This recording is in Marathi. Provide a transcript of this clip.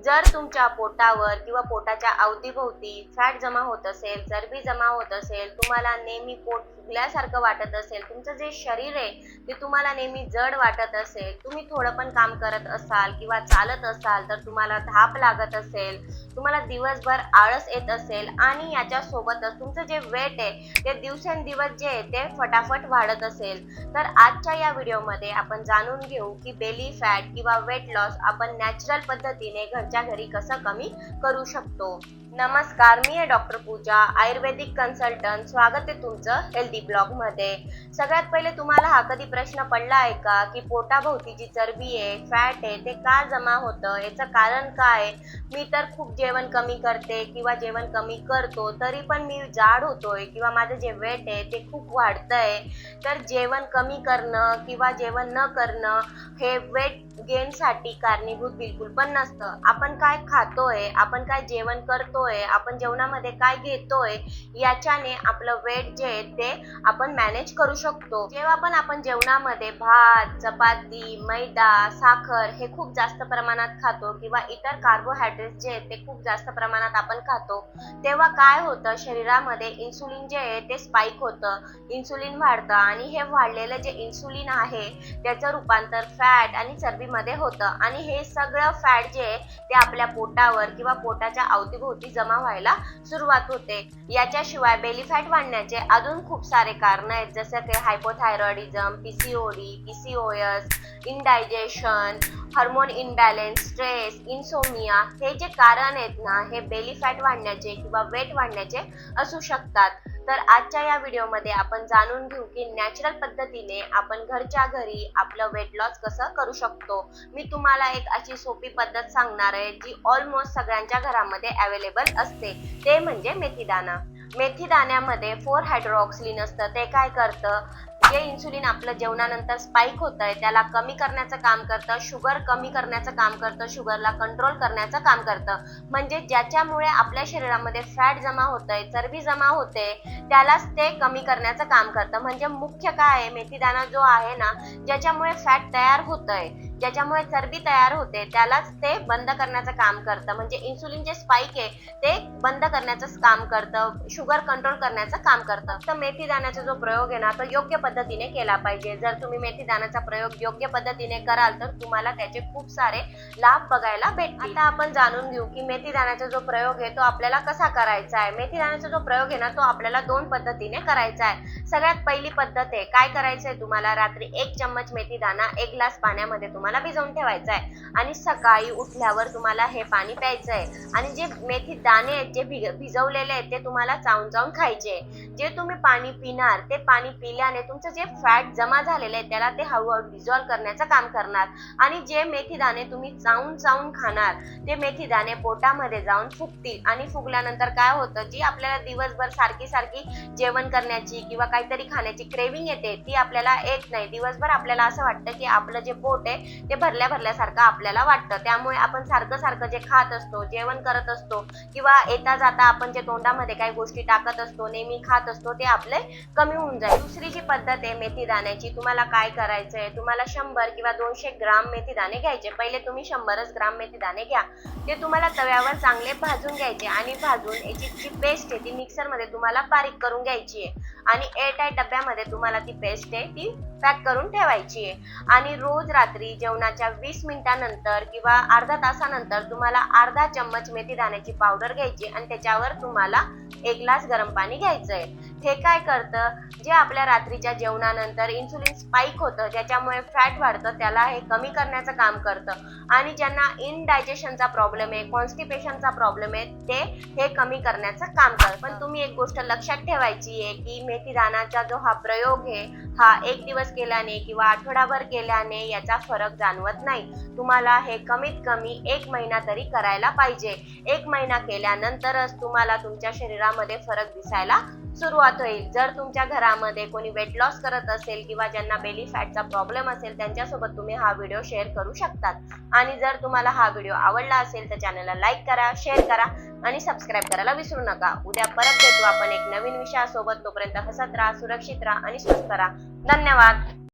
जर तुमच्या पोटावर किंवा पोटाच्या अवतीभोवती फॅट जमा होत असेल, चरबी जमा होत असेल, तुम्हाला नेहमी पोट फुगल्यासारखं वाटत असेल, तुमचं जे शरीर आहे ते तुम्हाला नेहमी जड वाटत असेल, तुम्ही थोडं पण काम करत असाल किंवा चालत असाल तर तुम्हाला धाप लागत असेल, तुम्हाला दिवसभर आळस येत असेल आणि याच्या सोबतच तुमचं जे वेट आहे ते दिवसेंदिवस जे आहे ते फटाफट वाढत असेल, तर आजच्या या व्हिडिओमध्ये आपण जाणून घेऊ की बेली फॅट किंवा वेट लॉस आपण नॅचरल पद्धतीने घरच्या घरी कसं कमी करू शकतो. नमस्कार, मी आहे डॉक्टर पूजा, आयुर्वेदिक कन्सल्टंट. स्वागत आहे तुमचं हेल्दी ब्लॉग मध्ये. सगळ्यात पहिले तुम्हाला हा कधी प्रश्न पडला आहे का की पोटाभोवती जी चरबी आहे, फॅट आहे, ते का जमा होतं, याचं कारण काय? मी तर खूप जेवण कमी करते किंवा जेवण कमी करतो तरी पण मी जाड होतोय किंवा माझं जे वेट आहे ते खूप वाढतंय. तर जेवण कमी करणं किंवा जेवण न करणं हे वेट गेन साठी कारणीभूत बिलकुल पण नसतं. आपण काय खातोय, आपण काय जेवण करतोय, आपण जेवणामध्ये काय घेतोय, याच्याने आपलं वेट जे आहे ते आपण मॅनेज करू शकतो. जेव्हा पण आपण जेवणामध्ये भात, चपाती, मैदा, साखर हे खूप जास्त प्रमाणात खातो किंवा इतर कार्बोहायड्रेट जे आहेत ते खूप जास्त प्रमाणात आपण खातो, तेव्हा काय होतं, शरीरामध्ये इन्सुलिन जे आहे ते स्पाइक होतं, इन्सुलिन वाढतं आणि हे वाढलेलं जे इन्सुलिन आहे त्याचं रूपांतर फॅट आणि चरबीमध्ये होतं आणि हे सगळं फॅट जे आहे ते आपल्या पोटावर किंवा पोटाच्या अवतीभोवती जमा व्हायला सुरुवात होते. याच्याशिवाय बेली फॅट वाढण्याचे अजून खूप सारे कारण आहेत, जसं की hypothyroidism, PCOD, PCOS, indigestion, hormone imbalance, stress, insomnia हे जे कारण आहेत ना, हे बेली फॅट वाढण्याचे किंवा वेट वाढण्याचे असू शकतात. तर आजच्या या व्हिडिओमध्ये आपण जाणून घेऊ की नॅचरल पद्धतीने आपण घरच्या घरी आपलं वेट लॉस कसं करू शकतो. मी तुम्हाला एक अशी सोपी पद्धत सांगणार आहे जी ऑलमोस्ट सगळ्यांच्या घरामध्ये अवेलेबल असते, ते म्हणजे मेथीदाणा. मेथीदाण्यामध्ये 4 हायड्रोक्सिलिन असतं. ते काय करतं, जे इन्सुलिन आपलं जेवणानंतर स्पाइक होत आहे त्याला कमी करण्याचं काम करतं, शुगर कमी करण्याचं काम करतं, शुगरला कंट्रोल करण्याचं काम करतं. म्हणजे ज्याच्यामुळे आपल्या शरीरामध्ये फॅट जमा होतंय, चरबी जमा होते, त्यालाच ते कमी करण्याचं काम करतं. म्हणजे मुख्य काय आहे, मेथीदाणा जो आहे ना, ज्याच्यामुळे फॅट तयार होतंय, ज्याच्यामुळे चरबी तयार होते, त्यालाच ते बंद करण्याचं काम करतं. म्हणजे इन्सुलिन जे स्पाइक आहे ते बंद करण्याचं काम करतं, शुगर कंट्रोल करण्याचं काम करतं. तर मेथीदाण्याचा जो प्रयोग आहे ना, तो योग्य पद्धतीने केला पाहिजे. जर तुम्ही मेथीदाण्याचा प्रयोग योग्य पद्धतीने कराल तर तुम्हाला त्याचे खूप सारे लाभ बघायला भेटतील. आता आपण जाणून घेऊ की मेथीदाण्याचा जो प्रयोग आहे तो आपल्याला कसा करायचा आहे. मेथीदाण्याचा जो प्रयोग आहे ना, तो आपल्याला 2 पद्धतीने करायचा आहे. सगळ्यात पहिली पद्धत आहे, काय करायचंय तुम्हाला, रात्री 1 चम्मच मेथीदाणा 1 ग्लास पाण्यामध्ये तुम्हाला भिजवून ठेवायचा आहे आणि सकाळी उठल्यावर तुम्हाला हे पाणी प्यायचं आहे. आणि जे मेथी दाणे आहेत जे भिजवलेले आहेत ते तुम्हाला चावून चावून खायचे. जे तुम्ही पाणी पिणार ते पाणी पिल्याने तुमचं जे फॅट जमा झालेलं आहे त्याला ते हळूहळू डिझॉल्व्ह करण्याचं काम करणार आणि जे मेथी दाणे तुम्ही चावून चावून खाणार ते मेथी दाणे पोटामध्ये जाऊन फुगतील आणि फुगल्यानंतर काय होतं, जी आपल्याला दिवसभर सारखी सारखी जेवण करण्याची किंवा काहीतरी खाण्याची क्रेविंग येते ती आपल्याला येत नाही. दिवसभर आपल्याला असं वाटतं की आपलं जे पोट आहे ते भरल्या भरल्यासारखं आपल्याला वाटतं. त्यामुळे आपण सारखं सारखं जे खात असतो, जेवण करत असतो किंवा येता जाता आपण जे तोंडामध्ये काही गोष्टी टाकत असतो, नेहमी खात असतो, ते आपले कमी होऊन जाईल. दुसरी जी पद्धत आहे मेथी दाण्याची, तुम्हाला काय करायचंय, तुम्हाला 100 किंवा 200 ग्राम मेथी दाणे घ्यायचे. पहिले तुम्ही 100 ग्राम मेथी दाणे घ्या, ते तुम्हाला तव्यावर चांगले भाजून घ्यायचे आणि भाजून याची जी पेस्ट आहे ती मिक्सर मध्ये तुम्हाला बारीक करून घ्यायची आहे आणि एअरटाईट डब्यामध्ये तुम्हाला ती पेस्ट आहे ती पॅक करून ठेवायची आहे. आणि रोज रात्री जेवणाच्या 20 मिनिटानंतर किंवा अर्धा तासानंतर तुम्हाला अर्धा चम्मच मेथी दाण्याची पावडर घ्यायची आणि त्याच्यावर तुम्हाला 1 ग्लास गरम पाणी घ्यायचंय. हे काय करतं, जे आपल्या रात्रीच्या जेवणानंतर इन्सुलिन स्पाइक होतं, ज्याच्यामुळे फॅट वाढतं, त्याला हे कमी करण्याचं काम करतं आणि ज्यांना इनडायजेशनचा प्रॉब्लेम आहे, कॉन्स्टिपेशनचा प्रॉब्लेम आहे, ते हे कमी करण्याचं काम करतं. पण तुम्ही एक गोष्ट लक्षात ठेवायची आहे की मेथीदाण्याचा जो हा प्रयोग आहे हा 1 दिवस केल्याने किंवा आठवडाभर केल्याने याचा फरक जाणवत नाही. तुम्हाला हे कमीत कमी 1 महिना तरी करायला पाहिजे. 1 महिना केल्यानंतरच तुम्हाला तुमच्या शरीरामध्ये फरक दिसायला सुरुवात होईल. जर तुमच्या घरामध्ये कोणी वेट लॉस करत असेल किंवा ज्यांना बेली फॅटचा प्रॉब्लेम असेल त्यांच्यासोबत तुम्ही हा व्हिडिओ शेअर करू शकतात. आणि जर तुम्हाला हा व्हिडिओ आवडला असेल तर चॅनलला लाईक करा, शेअर करा आणि सबस्क्राईब करायला विसरू नका. उद्या परत भेटू आपण एक नवीन विषयासोबत. तोपर्यंत हसत राहा, सुरक्षित राहा आणि स्वस्थ राहा. धन्यवाद.